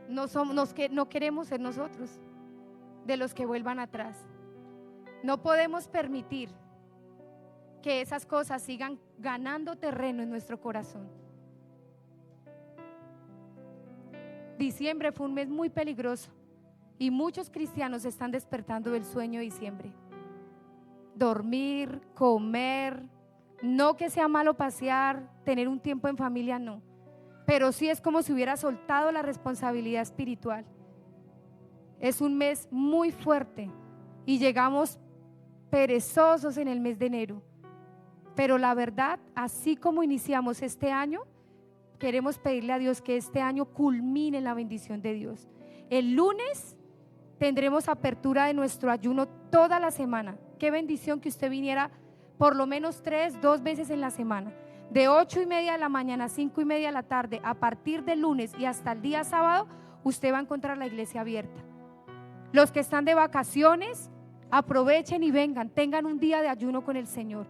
no queremos ser nosotros, de los que vuelvan atrás. No podemos permitir que esas cosas sigan ganando terreno en nuestro corazón. Diciembre fue un mes muy peligroso y muchos cristianos están despertando del sueño de diciembre. Dormir, comer, no que sea malo pasear, tener un tiempo en familia, no, pero sí es como si hubiera soltado la responsabilidad espiritual. Es un mes muy fuerte y llegamos perezosos en el mes de enero, pero la verdad, así como iniciamos este año, queremos pedirle a Dios que este año culmine en la bendición de Dios. El lunes tendremos apertura de nuestro ayuno toda la semana. Qué bendición que usted viniera por lo menos 2 veces en la semana, de 8:30 de la mañana a 5:30 de la tarde. A partir del lunes y hasta el día sábado, usted va a encontrar la iglesia abierta. Los que están de vacaciones, aprovechen y vengan, tengan un día de ayuno con el Señor.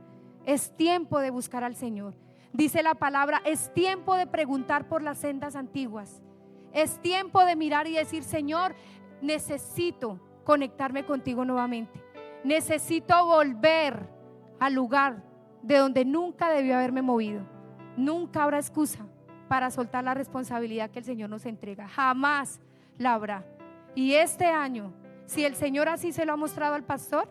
Es tiempo de buscar al Señor. Dice la palabra, es tiempo de preguntar por las sendas antiguas. Es tiempo de mirar y decir, Señor, necesito conectarme contigo nuevamente. Necesito volver al lugar de donde nunca debió haberme movido. Nunca habrá excusa para soltar la responsabilidad que el Señor nos entrega. Jamás la habrá. Y este año, si el Señor así se lo ha mostrado al pastor,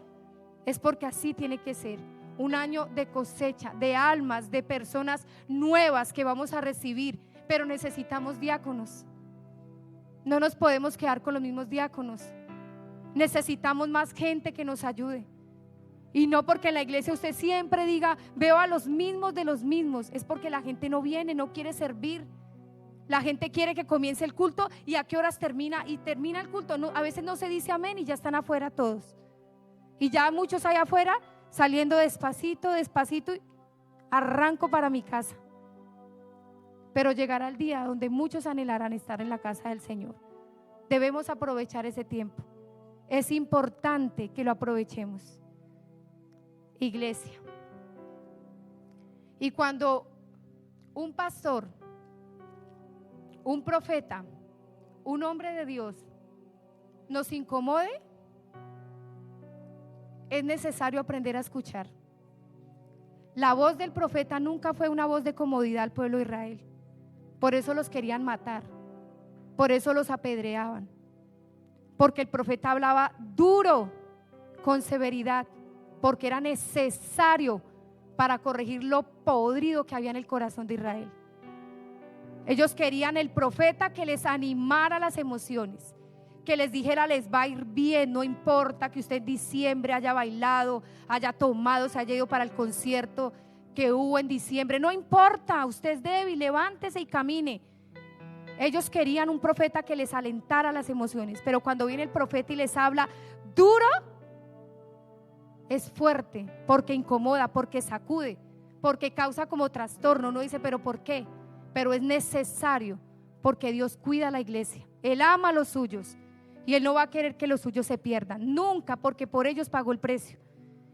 es porque así tiene que ser. Un año de cosecha, de almas, de personas nuevas que vamos a recibir, pero necesitamos diáconos. No nos podemos quedar con los mismos diáconos. Necesitamos más gente que nos ayude. Y no porque en la iglesia usted siempre diga, veo a los mismos de los mismos. Es porque la gente no viene, no quiere servir. La gente quiere que comience el culto y a qué horas termina. Y termina el culto, no, a veces no se dice amén y ya están afuera todos. Y ya muchos allá afuera saliendo despacito, despacito, arranco para mi casa. Pero llegará el día donde muchos anhelarán estar en la casa del Señor. Debemos aprovechar ese tiempo. Es importante que lo aprovechemos. Iglesia. Y cuando un pastor, un profeta, un hombre de Dios nos incomode, es necesario aprender a escuchar. La voz del profeta nunca fue una voz de comodidad al pueblo de Israel. Por eso los querían matar, por eso los apedreaban, porque el profeta hablaba duro, con severidad, porque era necesario para corregir lo podrido que había en el corazón de Israel. Ellos querían el profeta que les animara las emociones, que les dijera les va a ir bien, no importa que usted en diciembre haya bailado, haya tomado, se haya ido para el concierto que hubo en diciembre, no importa, usted es débil, levántese y camine. Ellos querían un profeta que les alentara las emociones, pero cuando viene el profeta y les habla duro, es fuerte, porque incomoda, porque sacude, porque causa como trastorno. Uno dice, pero ¿por qué? Pero es necesario, porque Dios cuida a la iglesia, Él ama a los suyos y Él no va a querer que los suyos se pierdan, nunca, porque por ellos pagó el precio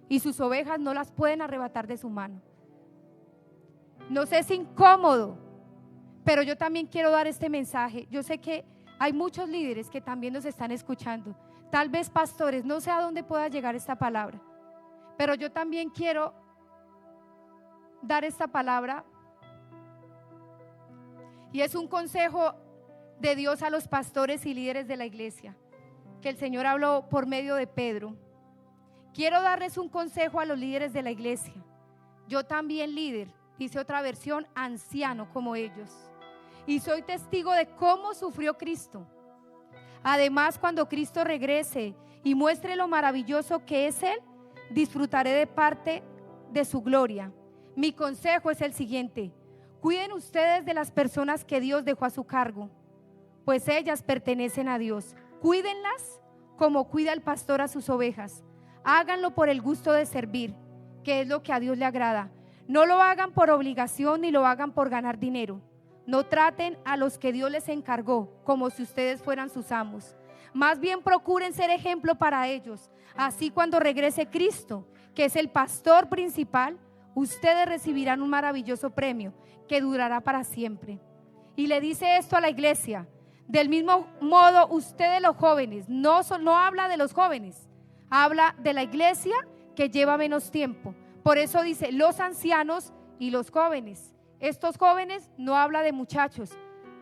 y sus ovejas no las pueden arrebatar de su mano. No sé, es incómodo, pero yo también quiero dar este mensaje. Yo sé que hay muchos líderes que también nos están escuchando, tal vez pastores, no sé a dónde pueda llegar esta palabra, pero yo también quiero dar esta palabra. Y es un consejo de Dios a los pastores y líderes de la iglesia, que el Señor habló por medio de Pedro. Quiero darles un consejo a los líderes de la iglesia. Yo también líder, dice otra versión, anciano como ellos. Y soy testigo de cómo sufrió Cristo. Además, cuando Cristo regrese y muestre lo maravilloso que es Él, disfrutaré de parte de su gloria. Mi consejo es el siguiente: cuiden ustedes de las personas que Dios dejó a su cargo, pues ellas pertenecen a Dios. Cuídenlas como cuida el pastor a sus ovejas. Háganlo por el gusto de servir, que es lo que a Dios le agrada. No lo hagan por obligación ni lo hagan por ganar dinero. No traten a los que Dios les encargó como si ustedes fueran sus amos. Más bien procuren ser ejemplo para ellos. Así cuando regrese Cristo, que es el pastor principal, ustedes recibirán un maravilloso premio que durará para siempre. Y le dice esto a la iglesia: del mismo modo ustedes los jóvenes, no habla de los jóvenes, habla de la iglesia que lleva menos tiempo. Por eso dice los ancianos y los jóvenes. Estos jóvenes no habla de muchachos,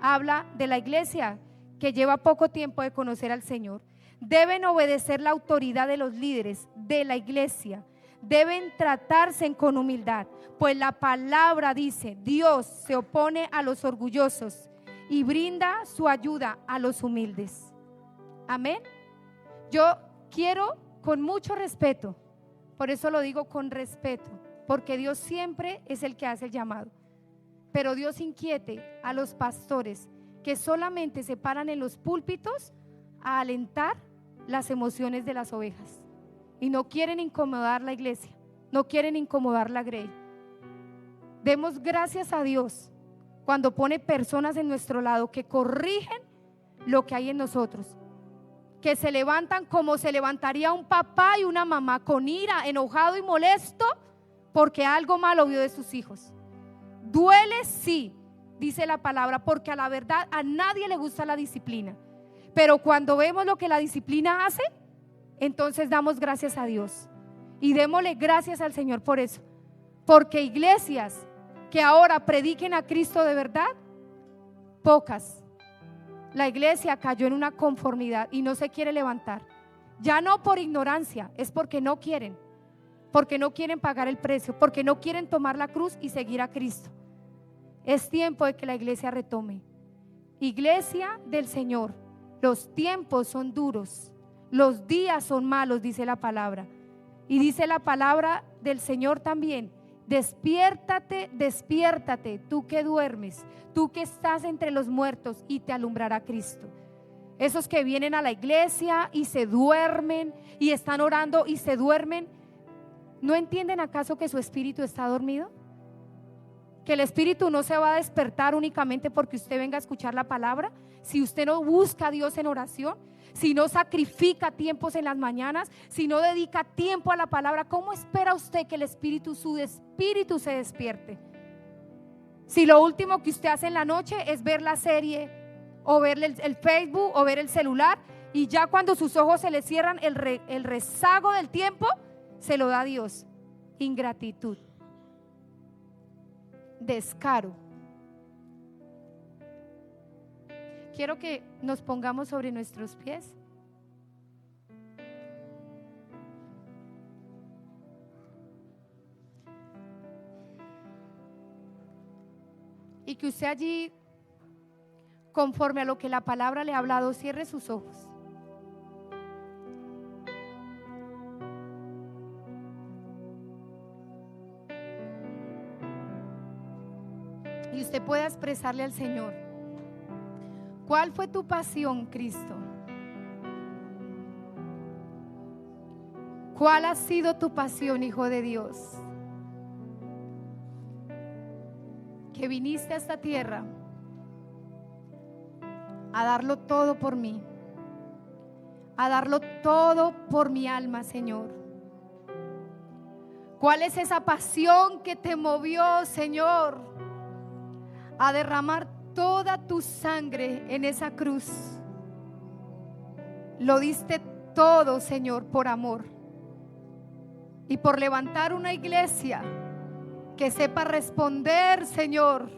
habla de la iglesia que lleva poco tiempo de conocer al Señor. Deben obedecer la autoridad de los líderes de la iglesia. Deben tratarse con humildad, pues la palabra dice: Dios se opone a los orgullosos y brinda su ayuda a los humildes. Amén. Yo quiero con mucho respeto, por eso lo digo con respeto, porque Dios siempre es el que hace el llamado, pero Dios inquiete a los pastores que solamente se paran en los púlpitos a alentar las emociones de las ovejas y no quieren incomodar la iglesia, no quieren incomodar la grey. Demos gracias a Dios cuando pone personas en nuestro lado que corrigen lo que hay en nosotros, que se levantan como se levantaría un papá y una mamá, con ira, enojado y molesto porque algo malo vio de sus hijos. Duele, sí, dice la palabra, porque a la verdad a nadie le gusta la disciplina. Pero cuando vemos lo que la disciplina hace, entonces damos gracias a Dios. Y démosle gracias al Señor por eso. Porque iglesias que ahora prediquen a Cristo de verdad, pocas. La iglesia cayó en una conformidad y no se quiere levantar. Ya no por ignorancia, es porque no quieren pagar el precio, porque no quieren tomar la cruz y seguir a Cristo. Es tiempo de que la iglesia retome. Iglesia del Señor, los tiempos son duros, los días son malos, dice la palabra. Y dice la palabra del Señor también: despiértate, despiértate, tú que duermes, tú que estás entre los muertos, y te alumbrará Cristo. Esos que vienen a la iglesia y se duermen y están orando y se duermen, ¿no entienden acaso que su espíritu está dormido? Que el espíritu no se va a despertar únicamente porque usted venga a escuchar la palabra. Si usted no busca a Dios en oración, si no sacrifica tiempos en las mañanas, si no dedica tiempo a la palabra, ¿cómo espera usted que el espíritu, su espíritu se despierte? Si lo último que usted hace en la noche es ver la serie o ver el Facebook o ver el celular, y ya cuando sus ojos se le cierran, el rezago del tiempo se lo da Dios. Ingratitud, descaro. Quiero que nos pongamos sobre nuestros pies. Y que usted allí, conforme a lo que la palabra le ha hablado, cierre sus ojos. Y usted pueda expresarle al Señor: ¿cuál fue tu pasión, Cristo? ¿Cuál ha sido tu pasión, Hijo de Dios? Que viniste a esta tierra a darlo todo por mí, a darlo todo por mi alma, Señor. ¿Cuál es esa pasión que te movió, Señor, a derramar toda tu sangre en esa cruz? Lo diste todo, Señor, por amor y por levantar una iglesia que sepa responder, Señor,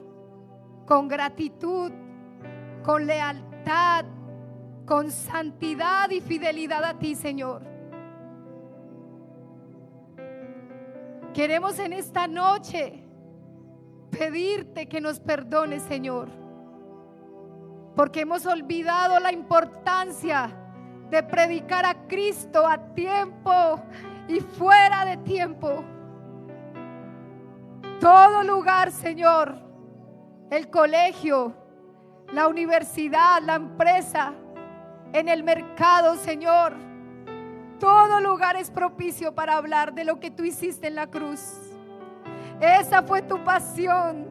con gratitud, con lealtad, con santidad y fidelidad a ti, Señor. Queremos en esta noche pedirte que nos perdones, Señor, porque hemos olvidado la importancia de predicar a Cristo a tiempo y fuera de tiempo. Todo lugar, Señor, el colegio, la universidad, la empresa, en el mercado, Señor, todo lugar es propicio para hablar de lo que tú hiciste en la cruz. Esa fue tu pasión.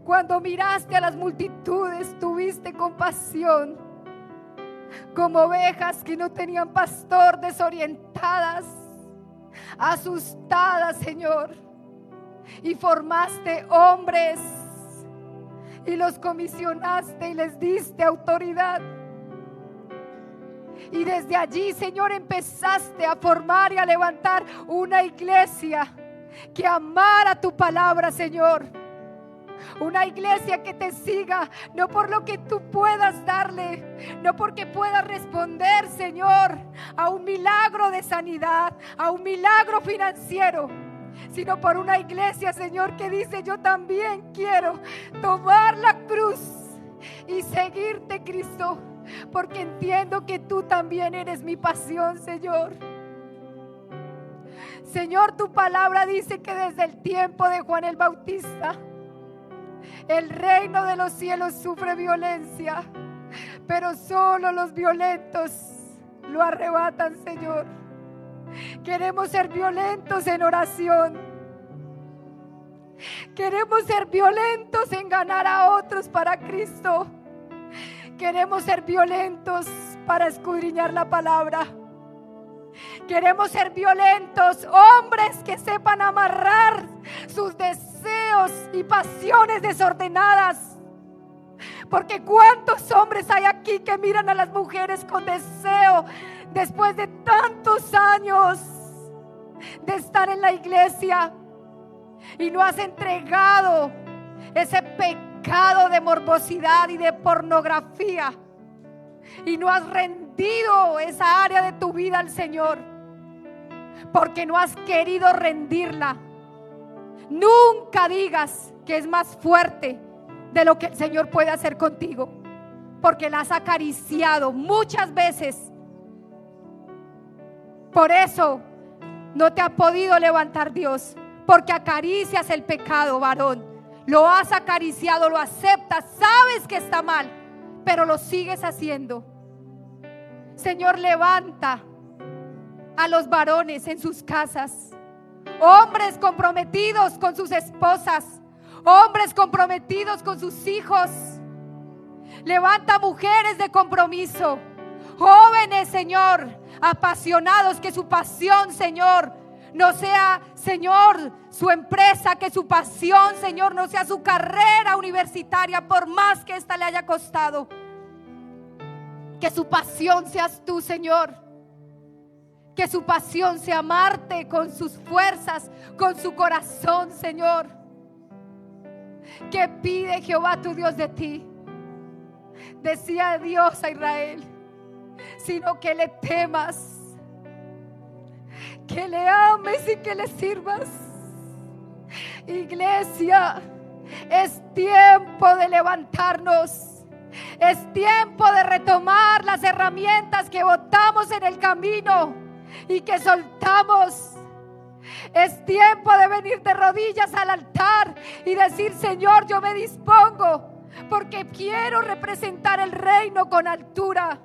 Cuando miraste a las multitudes, tuviste compasión, como ovejas que no tenían pastor, desorientadas, asustadas, Señor, y formaste hombres y los comisionaste y les diste autoridad. Y desde allí, Señor, empezaste a formar y a levantar una iglesia que amara tu palabra, Señor. Una iglesia que te siga, no por lo que tú puedas darle, no porque puedas responder, Señor, a un milagro de sanidad, a un milagro financiero, sino por una iglesia, Señor, que dice: yo también quiero tomar la cruz y seguirte, Cristo, porque entiendo que tú también eres mi pasión, Señor. Señor, tu palabra dice que desde el tiempo de Juan el Bautista, el reino de los cielos sufre violencia, pero solo los violentos lo arrebatan, Señor. Queremos ser violentos en oración. Queremos ser violentos en ganar a otros para Cristo. Queremos ser violentos para escudriñar la palabra. Queremos ser violentos, hombres que sepan amarrar sus deseos y pasiones desordenadas. Porque cuántos hombres hay aquí que miran a las mujeres con deseo después de tantos años de estar en la iglesia y no has entregado ese pecado de morbosidad y de pornografía y no has rendido esa área de tu vida al Señor porque no has querido rendirla. Nunca digas que es más fuerte de lo que el Señor puede hacer contigo, porque la has acariciado muchas veces. Por eso no te ha podido levantar Dios, porque acaricias el pecado, varón. Lo has acariciado, lo aceptas, sabes que está mal, pero lo sigues haciendo. Señor, levanta a los varones en sus casas, hombres comprometidos con sus esposas, hombres comprometidos con sus hijos. Levanta mujeres de compromiso, jóvenes, Señor, apasionados, que su pasión, Señor, no sea, Señor, su empresa, que su pasión, Señor, no sea su carrera universitaria, por más que esta le haya costado. Que su pasión seas tú, Señor. Que su pasión sea amarte con sus fuerzas, con su corazón, Señor. ¿Qué pide Jehová tu Dios de ti? Decía Dios a Israel, sino que le temas, que le ames y que le sirvas. Iglesia, es tiempo de levantarnos. Es tiempo de retomar las herramientas que botamos en el camino y que soltamos. Es tiempo de venir de rodillas al altar y decir: Señor, yo me dispongo porque quiero representar el reino con altura,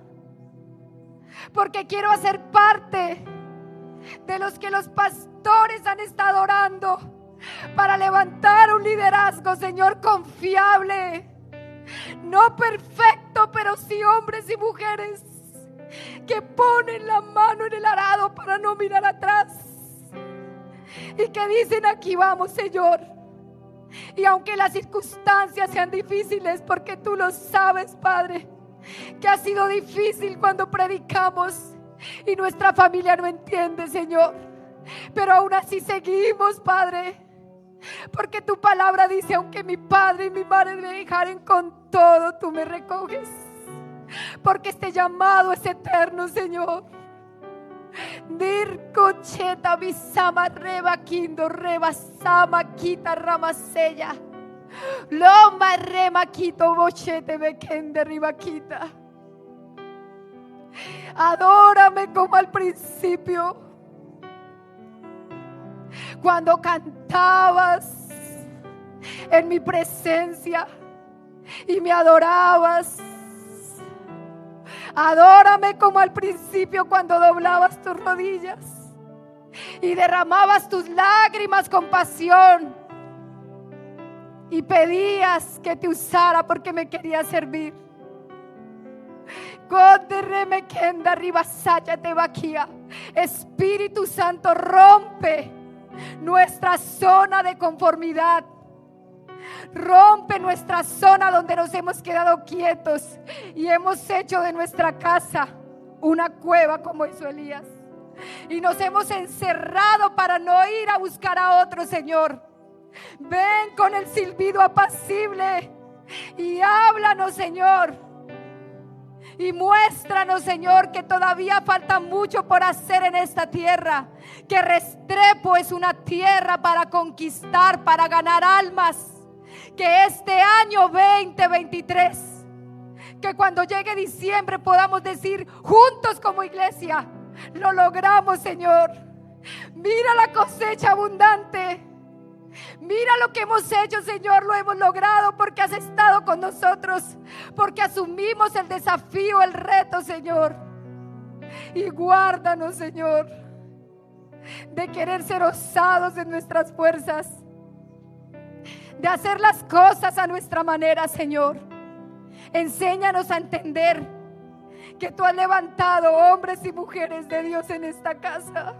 porque quiero hacer parte de los que los pastores han estado orando para levantar un liderazgo, Señor, confiable. No perfecto, pero sí hombres y mujeres que ponen la mano en el arado para no mirar atrás y que dicen: aquí vamos, Señor. Y aunque las circunstancias sean difíciles, porque tú lo sabes, Padre, que ha sido difícil cuando predicamos y nuestra familia no entiende, Señor, pero aún así seguimos, Padre. Porque tu palabra dice: aunque mi padre y mi madre me dejaren, con todo tú me recoges. Porque este llamado es eterno, Señor. Dircocheta bisama reba quindo reba sama quita ramasella. Loma rema quito bochete bequende riba quita. Adórame como al principio, cuando cantabas en mi presencia y me adorabas. Adórame como al principio, cuando doblabas tus rodillas y derramabas tus lágrimas con pasión y pedías que te usara porque me quería servir. Espíritu Santo, rompe nuestra zona de conformidad. Rompe nuestra zona donde nos hemos quedado quietos y hemos hecho de nuestra casa una cueva, como hizo Elías, y nos hemos encerrado para no ir a buscar a otro. Señor, ven con el silbido apacible y háblanos, Señor, y muéstranos, Señor, que todavía falta mucho por hacer en esta tierra, que Restrepo es una tierra para conquistar, para ganar almas. Que este año 2023, que cuando llegue diciembre podamos decir juntos como iglesia: lo logramos, Señor. Mira la cosecha abundante. Mira lo que hemos hecho, Señor. Lo hemos logrado porque has estado con nosotros, porque asumimos el desafío, el reto, Señor. Y guárdanos, Señor, de querer ser osados en nuestras fuerzas, de hacer las cosas a nuestra manera, Señor. Enséñanos a entender que tú has levantado hombres y mujeres de Dios en esta casa,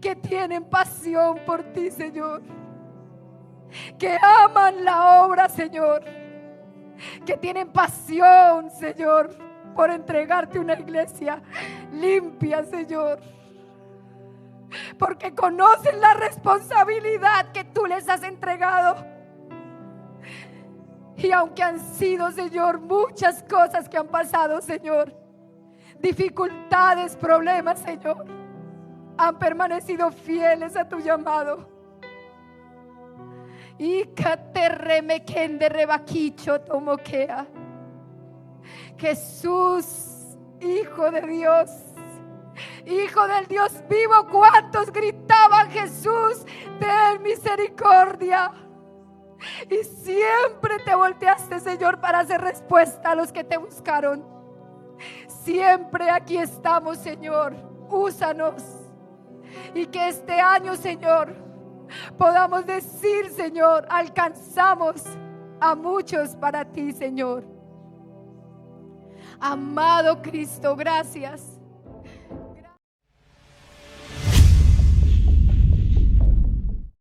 que tienen pasión por ti, Señor, que aman la obra, Señor, que tienen pasión, Señor, por entregarte una iglesia limpia, Señor, porque conocen la responsabilidad que tú les has entregado. Y aunque han sido, Señor, muchas cosas que han pasado, Señor, dificultades, problemas, Señor, han permanecido fieles a tu llamado. Y caterremekende rebaquicho tomoquea. Jesús, Hijo de Dios, Hijo del Dios vivo, ¿cuántos gritaban: Jesús, ten misericordia? Y siempre te volteaste, Señor, para hacer respuesta a los que te buscaron. Siempre aquí estamos, Señor. Úsanos. Y que este año, Señor, podamos decir, Señor, alcanzamos a muchos para ti, Señor. Amado Cristo, gracias.